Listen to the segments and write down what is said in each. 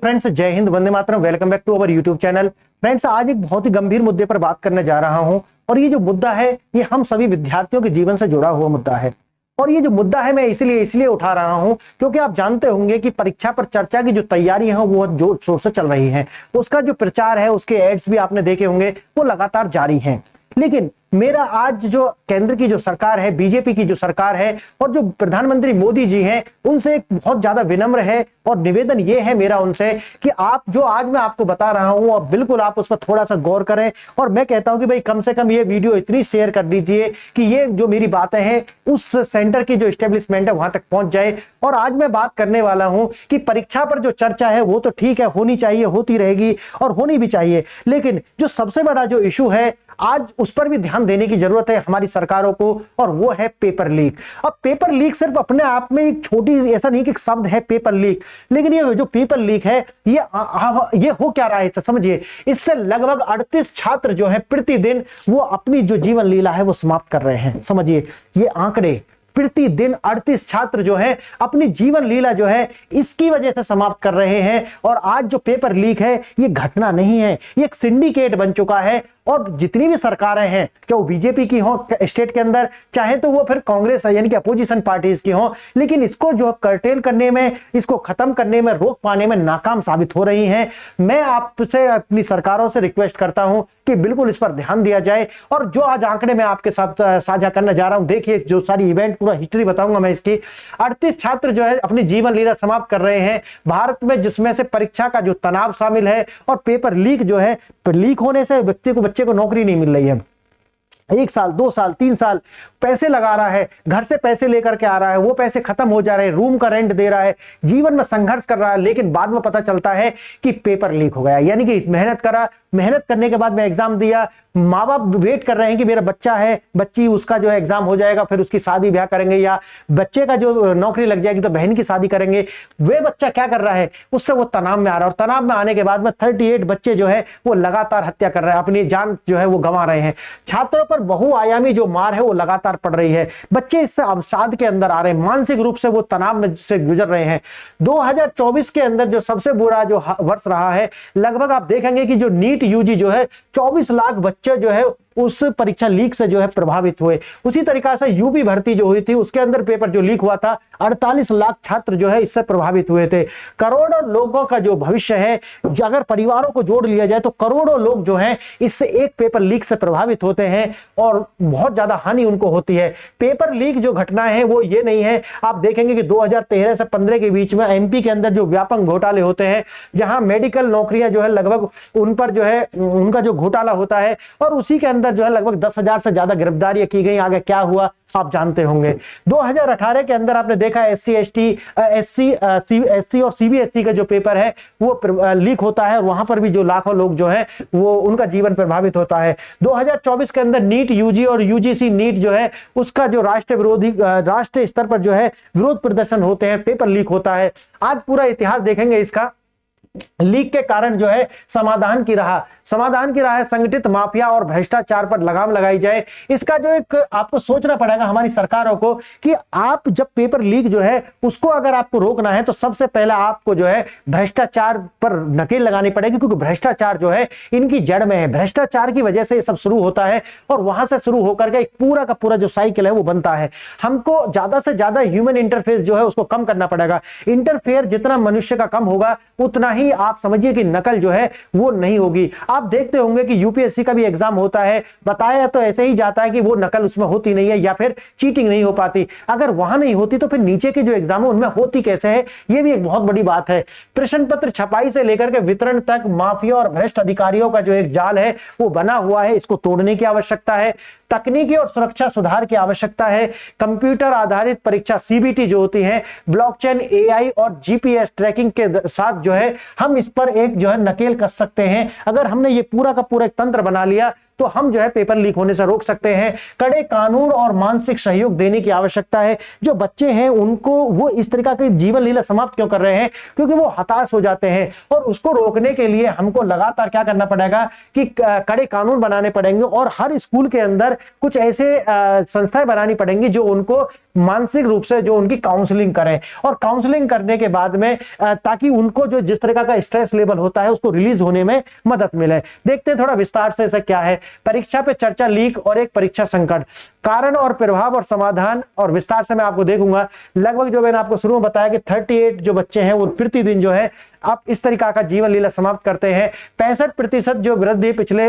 Friends, जय हिंद, वंदे मातरम। Welcome back to our YouTube channel. Friends, आज एक बहुत ही गंभीर मुद्दे पर बात करने जा रहा हूं और ये जो मुद्दा है ये हम सभी विद्यार्थियों के जीवन से जुड़ा हुआ मुद्दा है। और ये जो मुद्दा है मैं इसलिए उठा रहा हूं क्योंकि आप जानते होंगे कि परीक्षा पर चर्चा की जो तैयारी है वो जोर शोर से चल रही है। उसका जो प्रचार है, उसके एड्स भी आपने देखे होंगे, वो लगातार जारी हैं। लेकिन मेरा आज जो केंद्र की जो सरकार है, बीजेपी की जो सरकार है और जो प्रधानमंत्री मोदी जी हैं, उनसे एक बहुत ज्यादा विनम्र है और निवेदन ये है मेरा उनसे कि आप जो आज मैं आपको बता रहा हूं और बिल्कुल आप उस पर थोड़ा सा गौर करें। और मैं कहता हूं कि भाई कम से कम ये वीडियो इतनी शेयर कर दीजिए कि ये जो मेरी बातें हैं उस सेंटर की जो एस्टेब्लिशमेंट है वहां तक पहुंच जाए। और आज मैं बात करने वाला हूं कि परीक्षा पर जो चर्चा है वो तो ठीक है, होनी चाहिए, होती रहेगी और होनी भी चाहिए, लेकिन जो सबसे बड़ा जो इशू है आज उस पर भी ध्यान देने की जरूरत है हमारी सरकारों को, और वो है पेपर लीक। अब पेपर लीक सिर्फ अपने आप में एक छोटी, ऐसा नहीं कि एक शब्द है पेपर लीक, लेकिन ये जो पेपर लीक है ये हो क्या रहा है इसे समझिए। इससे लगभग 38 छात्र जो है प्रतिदिन वो अपनी जो जीवन लीला है वो समाप्त कर रहे हैं। समझिए ये आंकड़े, प्रतिदिन 38 छात्र जो है अपनी जीवन लीला जो है इसकी वजह से समाप्त कर रहे हैं। और आज जो पेपर लीक है ये घटना नहीं है, ये एक सिंडिकेट बन चुका है। और जितनी भी सरकारें हैं, चाहे वो बीजेपी की हो स्टेट के अंदर, चाहे तो वो फिर कांग्रेस यानी कि अपोजिशन पार्टीज की हो, लेकिन इसको जो कर्टेल करने में, इसको खत्म करने में, रोक पाने में नाकाम साबित हो रही हैं। मैं आपसे, अपनी सरकारों से रिक्वेस्ट करता हूं कि बिल्कुल इस पर ध्यान दिया जाए। और जो आज आंकड़े मैं आपके साथ साझा करने जा रहा हूं, देखिए जो सारी इवेंट पूरा हिस्ट्री बताऊंगा मैं इसकी। 38 छात्र जो है अपनी जीवन लीला समाप्त कर रहे हैं भारत में, जिसमें से परीक्षा का जो तनाव शामिल है और पेपर लीक जो है, लीक होने से बच्चे को नौकरी नहीं मिल रही है। 1 साल, 2 साल, 3 साल पैसे लगा रहा है, घर से पैसे लेकर के आ रहा है, वो पैसे खत्म हो जा रहे हैं, रूम का रेंट दे रहा है, जीवन में संघर्ष कर रहा है, लेकिन बाद में पता चलता है कि पेपर लीक हो गया। यानी कि मेहनत करा, मेहनत करने के बाद में एग्जाम दिया, माँ बाप वेट कर रहे हैं कि मेरा बच्चा है, बच्ची, उसका जो है एग्जाम हो जाएगा, फिर उसकी शादी ब्याह करेंगे, या बच्चे का जो नौकरी लग जाएगी तो बहन की शादी करेंगे। वे बच्चा क्या कर रहा है, उससे वो तनाव में आ रहा है, और तनाव में आने के बाद में 38 बच्चे जो है वो लगातार हत्या कर रहे हैं, अपनी जान जो है वो गंवा रहे हैं। छात्रों पर बहुआयामी जो मार है वो लगातार पड़ रही है। बच्चे इससे अवसाद के अंदर आ रहे हैं, मानसिक रूप से वो तनाव में से गुजर रहे हैं। 2024 के अंदर जो सबसे बुरा जो वर्ष रहा है, लगभग आप देखेंगे कि जो नीट यूजी जो है 24 लाख बच्चे जो है उस परीक्षा लीक से जो है प्रभावित हुए। उसी तरीका से यूपी भर्ती जो हुई थी उसके अंदर पेपर जो लीक हुआ था, 48 लाख छात्र जो है इससे प्रभावित हुए थे। करोड़ों लोगों का जो भविष्य है, अगर परिवारों को जोड़ लिया जाए तो करोड़ों लोग जो हैं इससे एक पेपर लीक से प्रभावित होते हैं और बहुत ज्यादा हानि उनको होती है। पेपर लीक जो घटनाएं हैं वो ये नहीं है, आप देखेंगे कि 2013 से 15 के बीच में एमपी के अंदर जो व्यापक घोटाले होते हैं, जहां मेडिकल नौकरियां जो है लगभग उन पर जो है उनका जो घोटाला होता है, और उसी के अंदर जो है लगभग 10,000 से ज्यादा गिरफ्तारियां की गई। आगे क्या हुआ आप जानते होंगे। 2018 के अंदर आपने देखा एससी और सीबीएसई का जो पेपर है वो लीक होता है, वहां पर भी जो लाखों लोग जो है वो उनका जीवन प्रभावित होता है। 2024 के अंदर नीट यूजी और यूजीसी नीट जो है उसका जो राष्ट्रीय स्तर पर जो है विरोध प्रदर्शन होते हैं, पेपर लीक होता है। आज पूरा इतिहास देखेंगे इसका। लीक के कारण जो है समाधान की राह संगठित माफिया और भ्रष्टाचार पर लगाम लगाई जाए। इसका जो एक आपको सोचना पड़ेगा हमारी सरकारों को कि आप जब पेपर लीक जो है उसको अगर आपको रोकना है तो सबसे पहले आपको जो है भ्रष्टाचार पर नकेल लगानी पड़ेगी, क्योंकि भ्रष्टाचार जो है इनकी जड़ में है। भ्रष्टाचार की वजह से ये सब शुरू होता है और वहां से शुरू होकर के एक पूरा का पूरा जो साइकिल है वो बनता है। हमको ज्यादा से ज्यादा ह्यूमन इंटरफेस जो है उसको कम करना पड़ेगा। इंटरफेयर जितना मनुष्य का कम होगा उतना ही आप समझिए कि नकल जो है वो नहीं होगी। आप देखते होंगे कि यूपीएससी का भी एग्जाम होता है, बताया तो ऐसे ही जाता है कि वो नकल उसमें होती नहीं है या फिर चीटिंग नहीं हो पाती। अगर वहां नहीं होती तो फिर नीचे के जो एग्जाम है उनमें होती कैसे है, ये भी एक बहुत बड़ी बात है। प्रश्न पत्र छपाई से लेकर के वितरण तक माफिया और भ्रष्ट अधिकारियों का जो एक जाल है वो बना हुआ है, इसको तोड़ने की आवश्यकता है। तकनीकी और सुरक्षा सुधार की आवश्यकता है। कंप्यूटर आधारित परीक्षा सीबीटी जो होती है, ब्लॉकचेन, एआई और जीपीएस ट्रैकिंग के साथ जो है हम इस पर एक जो है नकेल कस सकते हैं। अगर हमने ये पूरा का पूरा एक तंत्र बना लिया तो हम जो है पेपर लीक होने से रोक सकते हैं। कड़े कानून और मानसिक सहयोग देने की आवश्यकता है। जो बच्चे हैं उनको वो इस तरीका की जीवन लीला समाप्त क्यों कर रहे हैं, क्योंकि वो हताश हो जाते हैं, और उसको रोकने के लिए हमको लगातार क्या करना पड़ेगा कि कड़े कानून बनाने पड़ेंगे और हर स्कूल के अंदर कुछ ऐसे संस्थाएं बनानी पड़ेंगी जो उनको मानसिक रूप से जो उनकी काउंसलिंग करें, और काउंसलिंग करने के बाद में ताकि उनको जो जिस तरह का स्ट्रेस लेवल होता है उसको रिलीज होने में मदद मिले। देखते हैं थोड़ा विस्तार से ऐसा क्या है। परीक्षा पे चर्चा लीक और एक परीक्षा संकट, कारण और प्रभाव और समाधान, और विस्तार से मैं आपको देखूंगा। लगभग जो मैंने आपको शुरू में बताया कि 38 जो बच्चे हैं वो प्रतिदिन जो है आप इस तरीका का जीवन लीला समाप्त करते हैं। 65% जो वृद्धि पिछले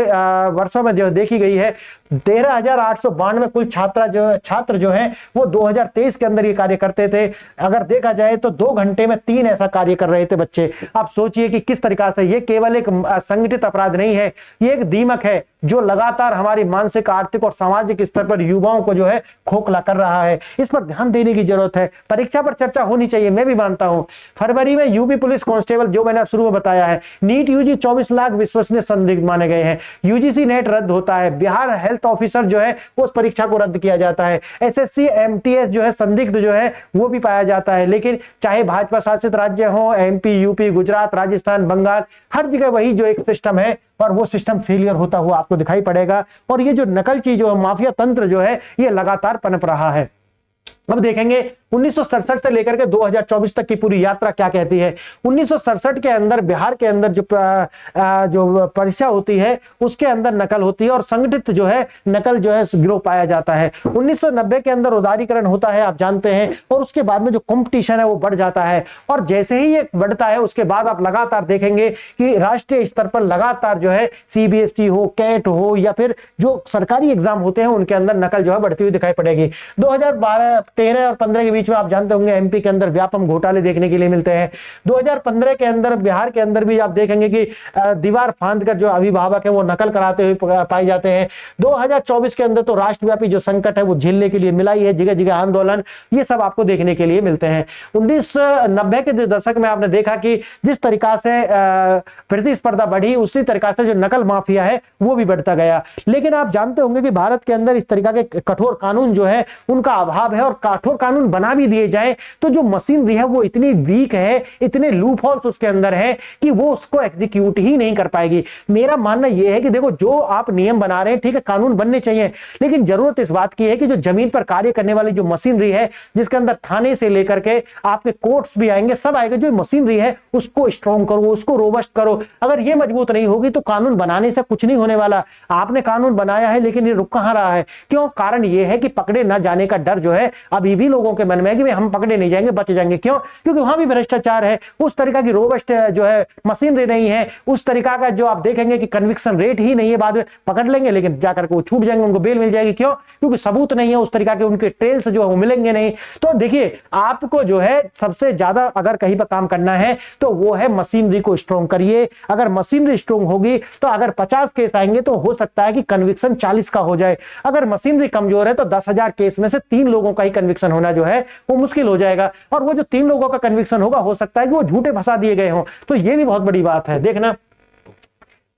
वर्षों में जो देखी गई है। 13,892 कुल छात्र जो हैं वो 2023 के अंदर ये कार्य करते थे। अगर देखा जाए तो 2 घंटे में 3 ऐसा कार्य कर रहे थे बच्चे। आप सोचिए कि किस तरीका से ये केवल एक संगठित अपराध नहीं है, ये एक दीमक है जो लगातार हमारी मानसिक, आर्थिक और सामाजिक स्तर पर युवाओं को जो है खोखला कर रहा है। इस पर ध्यान देने की जरूरत है। परीक्षा पर चर्चा होनी चाहिए, मैं भी मानता हूं। फरवरी में यूपी पुलिस कांस्टेबल जो मैंने शुरू में बताया है, नीट यूजी 24 लाख विश्वसनीय संदिग्ध माने गए हैं। यूजीसी नेट रद्द होता है, बिहार हेल्थ ऑफिसर जो है उस परीक्षा को रद्द किया जाता है। एसएससी एमटीएस जो है संदिग्ध जो है वो भी पाया जाता है। लेकिन चाहे भाजपा शासित राज्य हो, एमपी, यूपी, गुजरात, राजस्थान, बंगाल, हर जगह वही जो एक सिस्टम है और वो सिस्टम फेलियर होता हुआ आपको दिखाई पड़ेगा। और ये जो नकलची जो माफिया तंत्र जो है ये लगातार पनप रहा है। अब देखेंगे 1967 से लेकर के 2024 तक की पूरी यात्रा क्या कहती है। 1967 के अंदर बिहार के अंदर जो परीक्षा होती है उसके अंदर नकल होती है और संगठित जो है नकल जो है गिरोह पाया जाता है। 1990 के अंदर उदारीकरण होता है, आप जानते हैं, और उसके बाद में जो कंपटीशन है वो बढ़ जाता है। और जैसे ही ये बढ़ता है उसके बाद आप लगातार देखेंगे कि राष्ट्रीय स्तर पर लगातार जो है सीबीएसई हो, कैट हो या फिर जो सरकारी एग्जाम होते हैं उनके अंदर नकल जो है बढ़ती हुई दिखाई पड़ेगी। 2013 और 15 के बीच में आप जानते होंगे एमपी के अंदर व्यापक घोटाले देखने के लिए मिलते हैं। 2015 के अंदर बिहार के अंदर भी आप देखेंगे कि दीवार फांद कर जो अभिभावक है वो नकल कराते हुए पाए जाते हैं। 2024 के अंदर तो राष्ट्रव्यापी जो संकट है वो झेलने के लिए मिला ही है, जगह जगह आंदोलन, ये सब आपको देखने के लिए मिलते हैं। 1990 के दशक में आपने देखा कि जिस तरीका से प्रतिस्पर्धा बढ़ी उसी तरीका से जो नकल माफिया है वो भी बढ़ता गया। लेकिन आप जानते होंगे कि भारत के अंदर इस तरीका के कठोर कानून जो है उनका अभाव है, और कठोर कानून बना भी दिए जाए तो जो मशीनरी है वो इतनी वीक है, इतने लूप होल्स उसके अंदर है कि वो उसको एग्जीक्यूट ही नहीं कर पाएगी। मेरा मानना यह है कि देखो जो आप नियम बना रहे हैं ठीक है, कानून बनने चाहिए, लेकिन जरूरत इस बात की है कि जो जमीन पर कार्य करने वाली जो मशीनरी है जिसके अंदर थाने से लेकर के आपके कोर्ट्स भी आएंगे, सब आएगा, जो मशीनरी है उसको स्ट्रॉन्ग करो, उसको रोबस्ट करो। अगर ये मजबूत नहीं होगी तो कानून बनाने से कुछ नहीं होने वाला। आपने कानून बनाया है लेकिन ये रुक कहां रहा है? क्यों? कारण ये है कि पकड़े ना जाने का डर जो है अभी भी लोगों के मन में है कि हम पकड़े नहीं जाएंगे, बच जाएंगे। क्यों? क्योंकि वहां भी भ्रष्टाचार है, उस तरीका की रोबस्ट जो है मशीनरी नहीं है, उस तरीका का जो आप देखेंगे कि कन्विक्शन रेट ही नहीं है। बाद में पकड़ लेंगे लेकिन जाकर के वो छूट जाएंगे, उनको बेल मिल जाएगी। क्यों? क्योंकि सबूत नहीं है, उस तरीका के उनके ट्रेल्स जो है वो मिलेंगे नहीं। तो देखिए आपको जो है सबसे ज्यादा अगर कहीं पर काम करना है तो वो है मशीनरी को स्ट्रॉन्ग करिए। अगर मशीनरी स्ट्रॉन्ग होगी तो अगर 50 केस आएंगे तो हो सकता है कि कन्विक्शन 40 का हो जाए। अगर मशीनरी कमजोर है तो 10,000 केस में से 3 लोगों का ही कन्विक्शन होना जो है वो मुश्किल हो जाएगा। और वो जो 3 लोगों का कन्विक्शन होगा हो सकता है कि वो झूठे फंसा दिए गए हों। तो ये भी बहुत बड़ी बात है। देखना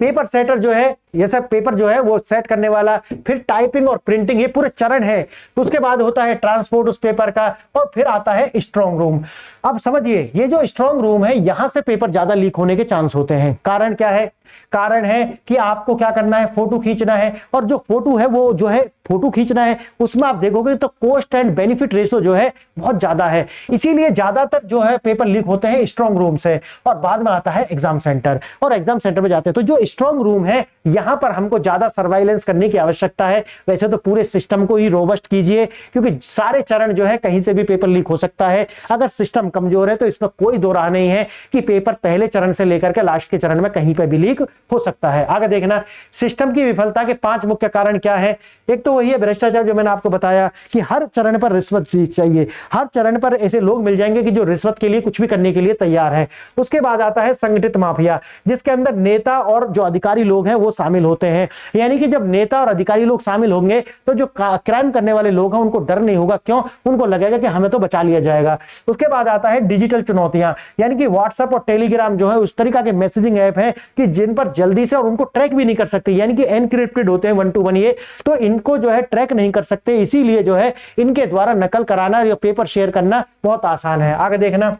पेपर सेटर जो है, ये सब पेपर जो है वो सेट करने वाला, फिर टाइपिंग और प्रिंटिंग, ये पूरे चरण है। उसके बाद होता है ट्रांसपोर्ट उस पेपर का, और फिर आता है स्ट्रॉन्ग रूम। अब समझिए ये जो स्ट्रॉन्ग रूम है यहां से पेपर ज्यादा लीक होने के चांस होते हैं। कारण क्या है? कारण है कि आपको क्या करना है, फोटो खींचना है, और जो फोटो है वो जो है फोटो खींचना है उसमें आप देखोगे तो कॉस्ट एंड बेनिफिट रेशो जो है बहुत ज्यादा है। इसीलिए ज्यादातर जो है पेपर लीक होते हैं स्ट्रॉन्ग रूम से। और बाद में आता है एग्जाम सेंटर, और एग्जाम सेंटर में जाते हैं तो जो स्ट्रॉन्ग रूम है यहां पर हमको ज्यादा सर्वाइलेंस करने की आवश्यकता है। वैसे तो पूरे सिस्टम को ही रोबस्ट कीजिए, क्योंकि सारे चरण जो है कहीं से भी पेपर लीक हो सकता है। अगर सिस्टम कमजोर है तो इसमें कोई दो राह नहीं है कि पेपर पहले चरण से लेकर के लास्ट के चरण में कहीं पर भी लीक हो सकता है। आगे देखना सिस्टम की विफलता के 5 मुख्य कारण क्या है। एक तो वही है भ्रष्टाचार, जो मैंने आपको बताया कि हर चरण पर रिश्वत चाहिए, हर चरण पर ऐसे लोग मिल जाएंगे कि जो रिश्वत के लिए कुछ भी करने के लिए तैयार है। उसके बाद आता है संगठित माफिया, जिसके अंदर नेता और जो अधिकारी लोग हैं वो शामिल होते हैं। यानी कि जब नेता और अधिकारी लोग शामिल होंगे तो जो क्राइम करने वाले लोग हैं उनको डर नहीं होगा। क्यों? उनको लगेगा कि हमें तो बचा लिया जाएगा। उसके बाद आता है डिजिटल चुनौतियां, यानी कि व्हाट्सएप और टेलीग्राम जो है उस तरीका के मैसेजिंग ऐप है कि जिन पर जल्दी से, और उनको ट्रैक भी नहीं कर सकते, यानी कि एनक्रिप्टेड होते हैं 1 to 1 ये, तो इनको जो है ट्रैक नहीं कर सकते। इसीलिए जो है इनके द्वारा नकल कराना या पेपर शेयर करना बहुत आसान है। आगे देखना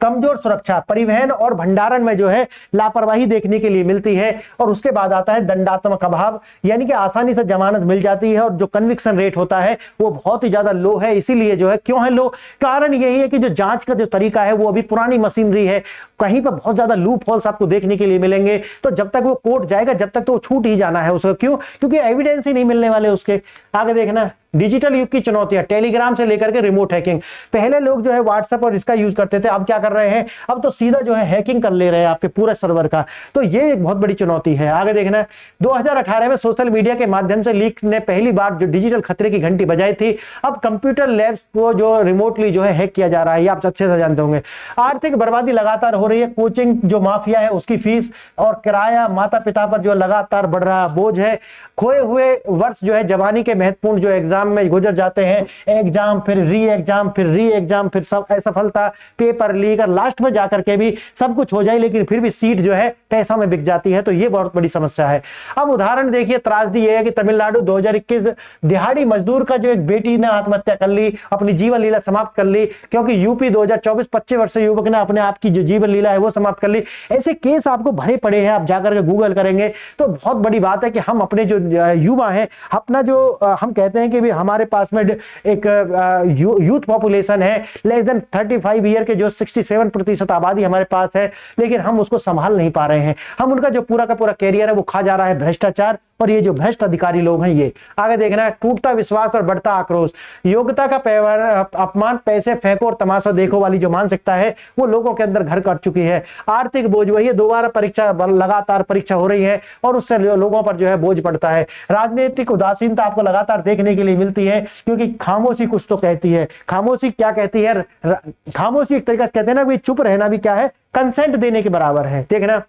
कमजोर सुरक्षा, परिवहन और भंडारण में जो है लापरवाही देखने के लिए मिलती है। और उसके बाद आता है दंडात्मक अभाव, यानी कि आसानी से जमानत मिल जाती है और जो कन्विक्शन रेट होता है वो बहुत ही ज्यादा लो है। इसीलिए जो है, क्यों है लो, कारण यही है कि जो जांच का जो तरीका है वो अभी पुरानी मशीनरी है, कहीं पर बहुत ज्यादा लूप होल्स आपको देखने के लिए मिलेंगे। तो जब तक वो कोर्ट जाएगा, जब तक तो वो छूट ही जाना है उसको। क्यों? क्योंकि एविडेंस ही नहीं मिलने वाले उसके। आगे देखना, डिजिटल युग की चुनौतियां, टेलीग्राम से लेकर के रिमोट हैकिंग। पहले लोग जो है व्हाट्सएप और इसका यूज करते थे, अब क्या कर रहे हैं, अब तो सीधा जो है हैकिंग कर ले रहे हैं आपके पूरे सर्वर का। तो ये एक बहुत बड़ी चुनौती है। आगे देखना, 2018 में सोशल मीडिया के माध्यम से लीक ने पहली बार जो डिजिटल खतरे की घंटी बजाई थी। अब कंप्यूटर लैब्स को जो रिमोटली जो है हैक किया जा रहा है, ये आप अच्छे से जानते होंगे। आर्थिक बर्बादी लगातार हो रही है, कोचिंग जो माफिया है उसकी फीस और किराया माता पिता पर जो लगातार बढ़ रहा बोझ है। खोए हुए वर्ष जो है जवानी के महत्वपूर्ण जो एग्जाम में गुजर जाते हैं, एग्जाम फिर री एग्जाम फिर री एग्जाम फिर सब असफलता, पेपर लीक, और लास्ट में जाकर के भी सब कुछ हो जाए लेकिन फिर भी सीट जो है पैसा में बिक जाती है। तो ये बहुत बड़ी समस्या है। अब उदाहरण देखिए, त्रासदी ये है कि तमिलनाडु 2021 दिहाड़ी मजदूर का जो एक बेटी ने आत्महत्या कर ली, अपनी जीवन लीला समाप्त कर ली, क्योंकि यूपी 2024 25 वर्षीय युवक ने अपने आप की जो जीवन लीला है वो समाप्त कर ली। ऐसे केस आपको भरे पड़े हैं, आप जाकर के गूगल करेंगे तो बहुत बड़ी बात है कि हम अपने जो युवा हैं, अपना जो हम कहते हैं कि भी हमारे पास में एक यूथ पॉपुलेशन है लेस देन 35 ईयर के, जो 67% आबादी हमारे पास है, लेकिन हम उसको संभाल नहीं पा रहे हैं। हम उनका जो पूरा का पूरा कैरियर है वो खा जा रहा है भ्रष्टाचार, और ये जो भ्रष्ट अधिकारी लोग हैं ये। आगे देखना है, टूटता विश्वास और बढ़ता आक्रोश, योग्यता का अपमान, पैसे फेंको और तमाशा देखो वाली जो मानसिकता है वो लोगों के अंदर घर कर चुकी है। आर्थिक बोझ, वही दोबारा परीक्षा, लगातार परीक्षा हो रही है और उससे लोगों पर जो है बोझ पड़ता है। राजनीतिक उदासीनता आपको लगातार देखने के लिए मिलती है, क्योंकि खामोशी कुछ तो कहती है। खामोशी क्या कहती है? खामोशी एक तरीका से कहते हैं ना भी, चुप रहना भी क्या है, कंसेंट देने के बराबर है। देखना,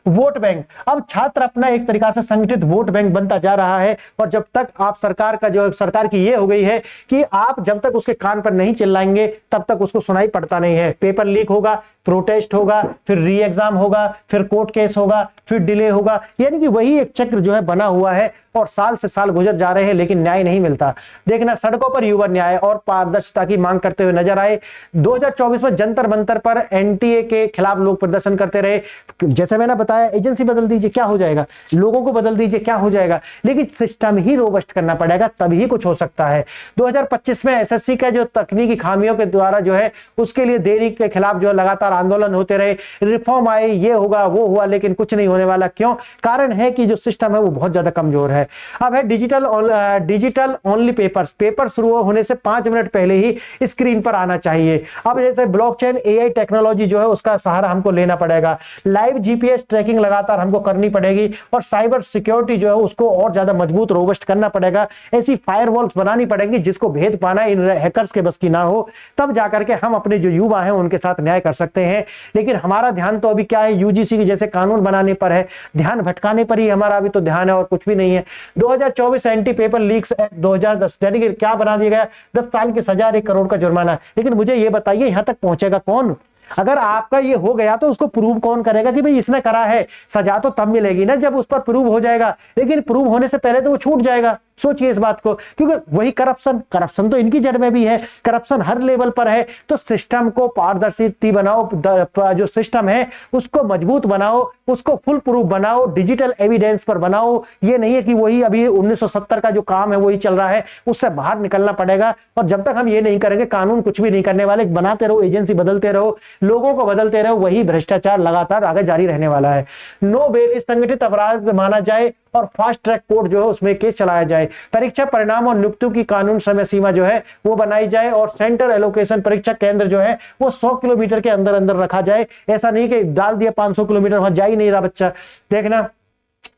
वोट बैंक, अब छात्र अपना एक तरीका से संगठित वोट बैंक बनता जा रहा है। और जब तक आप सरकार का जो सरकार की ये हो गई है कि आप जब तक उसके कान पर नहीं चिल्लाएंगे तब तक उसको सुनाई पड़ता नहीं है। पेपर लीक होगा, प्रोटेस्ट होगा, फिर री एग्जाम होगा, फिर कोर्ट केस होगा, फिर डिले होगा, यानी कि वही एक चक्र जो है बना हुआ है और साल से साल गुजर जा रहे हैं लेकिन न्याय नहीं मिलता। देखना, सड़कों पर युवा न्याय और पारदर्शिता की मांग करते हुए नजर आए। 2024 में जंतर मंतर पर एनटीए के खिलाफ लोग प्रदर्शन करते रहे। जैसे मैंने बताया, एजेंसी बदल दीजिए क्या हो जाएगा, लोगों को बदल दीजिए क्या हो जाएगा, लेकिन सिस्टम ही रोबस्ट करना पड़ेगा, तभी कुछ हो सकता है। 2025 में एसएससी का जो तकनीकी खामियों के द्वारा जो है उसके लिए देरी के खिलाफ जो लगातार आंदोलन होते रहे, रिफॉर्म आए, ये होगा वो हुआ, लेकिन कुछ नहीं होने वाला। क्यों? कारण है कि जो सिस्टम है वो बहुत ज्यादा कमजोर है। अब है डिजिटल ओनली पेपर्स, पेपर शुरू होने से 5 मिनट पहले ही स्क्रीन पर आना चाहिए। अब जैसे ब्लॉकचेन, एआई टेक्नोलॉजी जो है उसका सहारा हमको लेना पड़ेगा। लाइव जीपीएस ट्रैकिंग लगातार हमको करनी पड़ेगी और साइबर सिक्योरिटी जो है उसको और ज्यादा मजबूत रोबस्ट करना पड़ेगा। ऐसी फायरवॉल्स बनानी पड़ेंगी जिसको भेद पाना इन हैकर्स के बस की ना हो, तब जाकर के हम अपने जो युवा हैं उनके साथ न्याय कर सकते हैं। लेकिन हमारा ध्यान तो अभी क्या है, यूजीसी के जैसे कानून बनाने पर है, ध्यान भटकाने पर ही हमारा अभी तो ध्यान है और कुछ भी नहीं है। 2024 एंटी पेपर लीक्स एक्ट 2010, यानी कि क्या बना दिया गया, 10 साल की सजा, 1 करोड़ का जुर्माना। लेकिन मुझे ये बताइए यहां तक पहुंचेगा कौन? अगर आपका ये हो गया तो उसको प्रूव कौन करेगा कि भाई इसने करा है? सजा तो तब मिलेगी ना जब उस पर प्रूव हो जाएगा, लेकिन प्रूव होने से पहले तो वो छूट जाएगा। सोचिए इस बात को, क्योंकि वही करप्शन तो इनकी जड़ में भी है, करप्शन हर लेवल पर है। तो सिस्टम को पारदर्शी बनाओ, जो सिस्टम है उसको मजबूत बनाओ, उसको फुल प्रूफ बनाओ, डिजिटल एविडेंस पर बनाओ। ये नहीं है कि वही अभी 1970 का जो काम है वही चल रहा है, उससे बाहर निकलना पड़ेगा। और जब तक हम ये नहीं करेंगे, कानून कुछ भी नहीं करने वाले, बनाते रहो, एजेंसी बदलते रहो, लोगों को बदलते रहो, वही भ्रष्टाचार लगातार आगे जारी रहने वाला है। नो बेल संगठित अपराध माना जाए और फास्ट ट्रैक कोर्ट जो है उसमें केस चलाया जाए। परीक्षा परिणाम और नियुक्तियों की कानून समय सीमा जो है वो बनाई जाए और सेंटर एलोकेशन, परीक्षा केंद्र जो है वो 100 किलोमीटर के अंदर अंदर रखा जाए। ऐसा नहीं कि डाल दिया 500 किलोमीटर, वहां जा ही नहीं रहा बच्चा। देखना,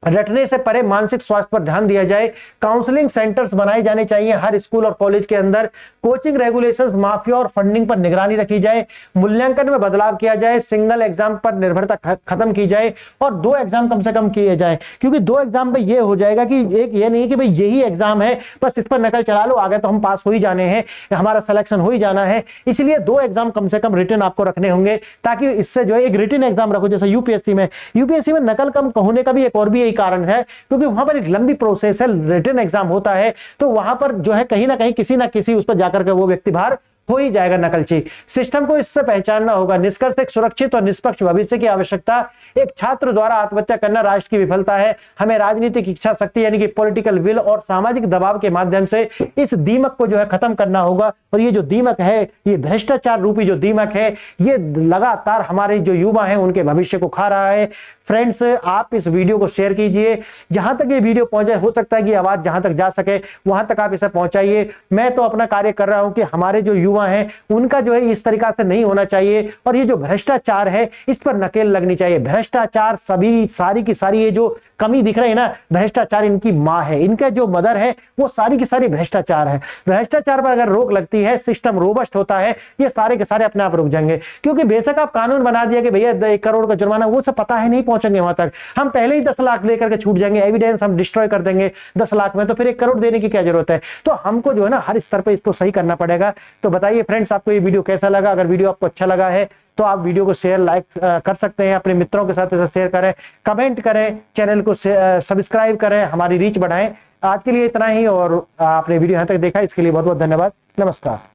रटने से परे मानसिक स्वास्थ्य पर ध्यान दिया जाए। काउंसलिंग सेंटर्स बनाए जाने चाहिए हर स्कूल और कॉलेज के अंदर। कोचिंग रेगुलेशंस, माफिया और फंडिंग पर निगरानी रखी जाए। मूल्यांकन में बदलाव किया जाए। सिंगल एग्जाम पर निर्भरता खत्म की जाए और 2 एग्जाम कम से कम किए जाए, क्योंकि 2 एग्जाम में यह हो जाएगा कि एक ये नहीं कि भाई यही एग्जाम है बस इस पर नकल चला लो, आगे तो हम पास हो ही जाने हैं, हमारा सिलेक्शन हो ही जाना है। इसलिए 2 एग्जाम कम से कम रिटन आपको रखने होंगे, ताकि इससे जो है एक रिटन एग्जाम रखो। जैसे यूपीएससी में नकल कम होने का भी एक और भी कारण है, क्योंकि वहां पर एक लंबी प्रोसेस है, रिटन एग्जाम होता है, तो वहां पर जो है कहीं ना कहीं किसी ना किसी उस पर जाकर के वो व्यक्ति बाहर हो ही जाएगा नकलची। सिस्टम को इससे पहचानना होगा। निष्कर्ष एक सुरक्षित और निष्पक्ष भविष्य की आवश्यकता। एक छात्र द्वारा आत्महत्या करना राष्ट्र की विफलता है। हमें राजनीतिक इच्छा शक्ति यानी कि पॉलिटिकल विल और सामाजिक दबाव के माध्यम से इस दीमक को जो है खत्म करना होगा। और ये जो दीमक है, ये भ्रष्टाचार रूपी जो दीमक है, ये लगातार हमारे जो युवा हैं उनके भविष्य को खा रहा है। फ्रेंड्स, आप इस वीडियो को शेयर कीजिए, जहां तक ये वीडियो पहुंचे, हो सकता है कि आवाज जहां तक जा सके वहां तक आप इसे पहुंचाइए। मैं तो अपना कार्य कर रहा हूं कि हमारे जो युवा हैं उनका जो है इस तरीका से नहीं होना चाहिए। और ये जो भ्रष्टाचार है इस पर नकेल लगनी चाहिए। भ्रष्टाचार सभी सारी की सारी ये जो कमी दिख रही है ना, भ्रष्टाचार इनकी मां है, इनका जो मदर है वो सारी की सारी भ्रष्टाचार है। भ्रष्टाचार पर अगर रोक लगती है, सिस्टम रोबस्ट होता है, ये सारे के सारे अपने आप रुक जाएंगे। क्योंकि बेशक आप कानून बना दिया कि भैया 1 करोड़ का जुर्माना, वो सब पता है नहीं पहुंचेंगे वहां तक। हम पहले ही 10 लाख लेकर के छूट जाएंगे, एविडेंस हम डिस्ट्रॉय कर देंगे 10 लाख में, तो फिर 1 करोड़ देने की क्या जरूरत है। तो हमको जो है ना हर स्तर पर इसको सही करना पड़ेगा। तो बताइए फ्रेंड्स, आपको ये वीडियो कैसा लगा। अगर वीडियो आपको अच्छा लगा है तो आप वीडियो को शेयर लाइक कर सकते हैं, अपने मित्रों के साथ इसे शेयर करें, कमेंट करें, चैनल को सब्सक्राइब करें, हमारी रीच बढ़ाएं। आज के लिए इतना ही, और आपने वीडियो यहां तक देखा इसके लिए बहुत बहुत धन्यवाद। नमस्कार।